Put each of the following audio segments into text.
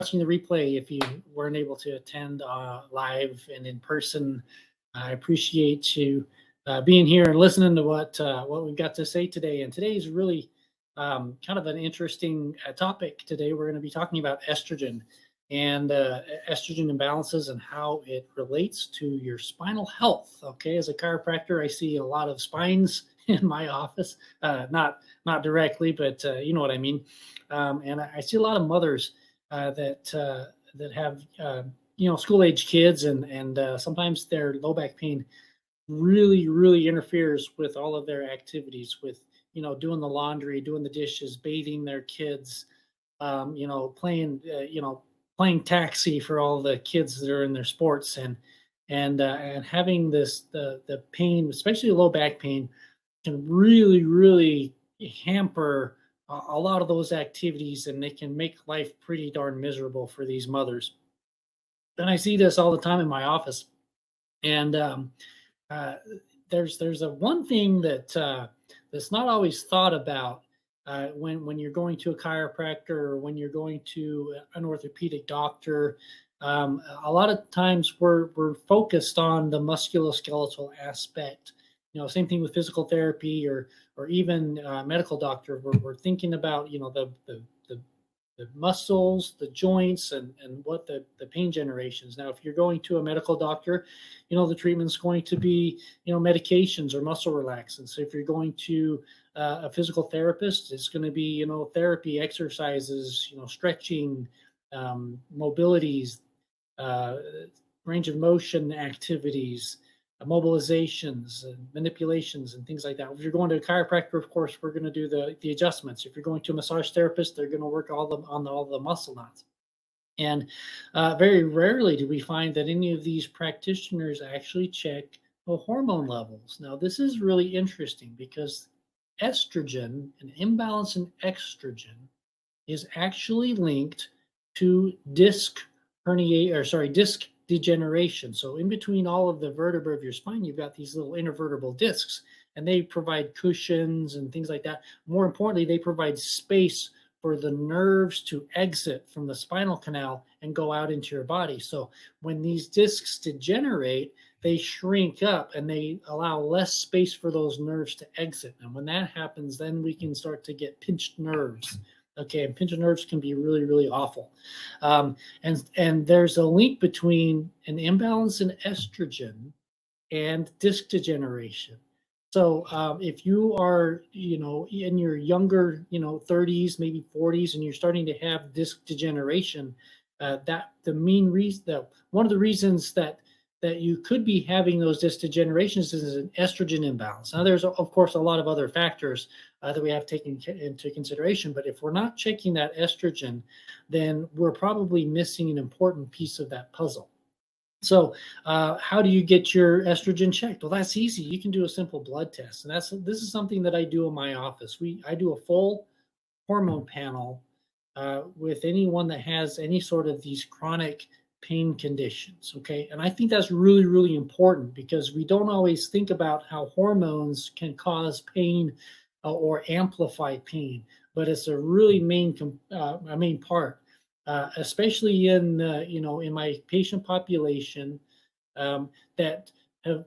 watching the replay, if you weren't able to attend live and in person, I appreciate you being here and listening to what we've got to say today. And today is really kind of an interesting topic. Today we're going to be talking about estrogen and estrogen imbalances and how it relates to your spinal health. Okay, as a chiropractor, I see a lot of spines in my office, not directly, but you know what I mean. And I see a lot of mothers that have school age kids, and sometimes their low back pain really interferes with all of their activities, with doing the laundry, doing the dishes, bathing their kids, playing taxi for all the kids that are in their sports, and having the pain, especially low back pain, can really hamper a lot of those activities, and they can make life pretty darn miserable for these mothers. And I see this all the time in my office. And uh, there's a one thing that's not always thought about when you're going to a chiropractor or when you're going to an orthopedic doctor. A lot of times we're focused on the musculoskeletal aspect. Same thing with physical therapy or even medical doctor. We're thinking about the muscles, the joints, and what the pain generations. Now, if you're going to a medical doctor, the treatment's going to be medications or muscle relaxants. If you're going to a physical therapist, it's going to be therapy, exercises, stretching, mobilities, uh, range of motion activities, mobilizations and manipulations and things like that. If you're going to a chiropractor, of course, we're going to do the adjustments. If you're going to a massage therapist, they're going to work on all the muscle knots. And very rarely do we find that any of these practitioners actually check the hormone levels. Now, this is really interesting because estrogen, an imbalance in estrogen, is actually linked to disc degeneration. So in between all of the vertebrae of your spine, you've got these little intervertebral discs, and they provide cushions and things like that. More importantly, they provide space for the nerves to exit from the spinal canal and go out into your body. So when these discs degenerate, they shrink up and they allow less space for those nerves to exit. And when that happens, then we can start to get pinched nerves. Okay, and pinched nerves can be really awful. And there's a link between an imbalance in estrogen and disc degeneration. So if you are, in your younger, 30s, maybe 40s, and you're starting to have disc degeneration, that the main reason that one of the reasons that you could be having those disc degenerations is an estrogen imbalance. Now, there's of course a lot of other factors that we have taken into consideration, but if we're not checking that estrogen, then we're probably missing an important piece of that puzzle. So, how do you get your estrogen checked? Well, that's easy. You can do a simple blood test, and this is something that I do in my office. I do a full hormone panel with anyone that has any sort of these chronic pain conditions. Okay, and I think that's really important because we don't always think about how hormones can cause pain or amplify pain, but it's a really main part. Especially in in my patient population that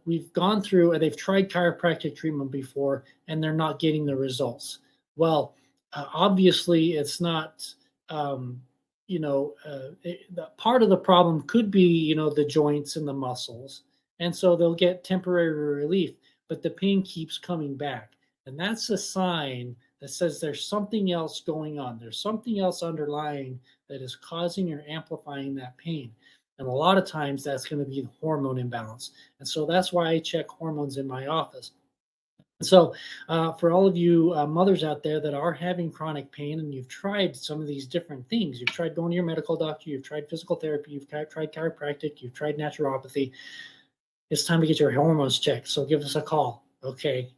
we've gone through and they've tried chiropractic treatment before and they're not getting the results. Well, obviously it's not. Part of the problem could be the joints and the muscles, and so they'll get temporary relief, but the pain keeps coming back, and that's a sign that says there's something else going on. There's something else underlying that is causing or amplifying that pain. And a lot of times that's going to be the hormone imbalance. And so that's why I check hormones in my office. So, for all of you mothers out there that are having chronic pain and you've tried some of these different things, you've tried going to your medical doctor, you've tried physical therapy, you've tried chiropractic, you've tried naturopathy, it's time to get your hormones checked. So give us a call. Okay.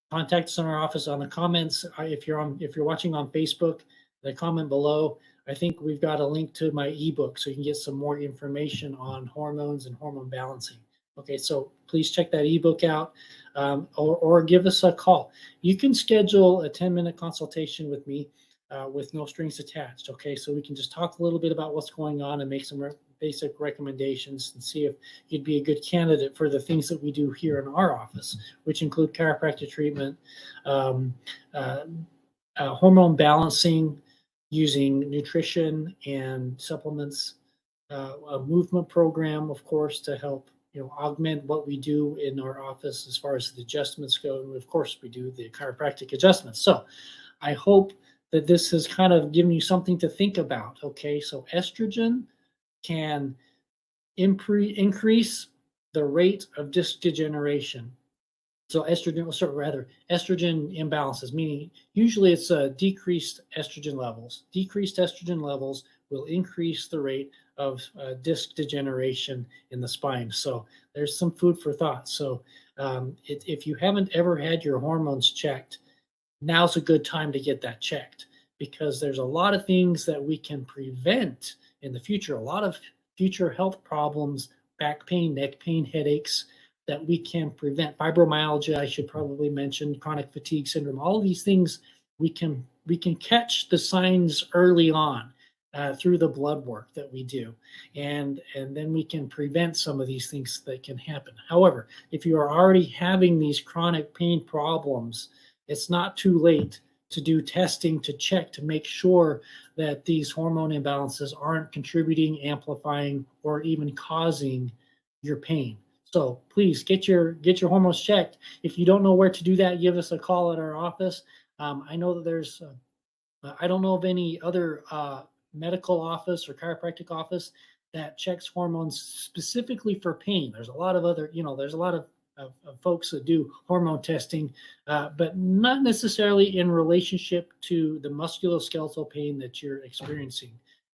Contact us in our office on the comments. If you're watching on Facebook, the comment below, I think we've got a link to my ebook so you can get some more information on hormones and hormone balancing. Okay, so please check that ebook out or give us a call. You can schedule a 10-minute consultation with me with no strings attached. Okay, so we can just talk a little bit about what's going on and make some basic recommendations and see if you'd be a good candidate for the things that we do here in our office, which include chiropractic treatment, um, uh, hormone balancing using nutrition and supplements, a movement program, of course, to help augment what we do in our office as far as the adjustments go. And of course, we do the chiropractic adjustments. So I hope that this has kind of given you something to think about. Okay, so estrogen can increase the rate of disc degeneration. So estrogen imbalances, meaning usually it's decreased estrogen levels. Decreased estrogen levels will increase the rate of disc degeneration in the spine. So there's some food for thought. So if you haven't ever had your hormones checked, now's a good time to get that checked, because there's a lot of things that we can prevent in the future, a lot of future health problems, back pain, neck pain, headaches, that we can prevent. Fibromyalgia, I should probably mention, chronic fatigue syndrome, all of these things we can catch the signs early on through the blood work that we do, and then we can prevent some of these things that can happen. However, if you are already having these chronic pain problems, it's not too late to do testing to check to make sure that these hormone imbalances aren't contributing, amplifying, or even causing your pain. So please get your hormones checked. If you don't know where to do that, give us a call at our office. I know that there's, I don't know of any other medical office or chiropractic office that checks hormones specifically for pain. There's a lot of other, there's a lot of folks that do hormone testing, but not necessarily in relationship to the musculoskeletal pain that you're experiencing.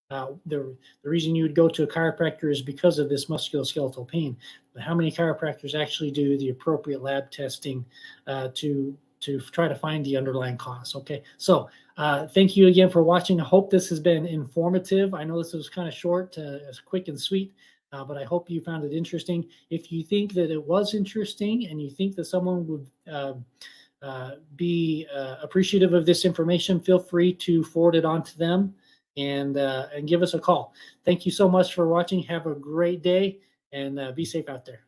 The reason you would go to a chiropractor is because of this musculoskeletal pain. But how many chiropractors actually do the appropriate lab testing to try to find the underlying cause? Okay, so thank you again for watching. I hope this has been informative. I know this was kind of short, quick and sweet. But I hope you found it interesting. If you think that it was interesting and you think that someone would be appreciative of this information, feel free to forward it on to them and give us a call. Thank you so much for watching. Have a great day and be safe out there.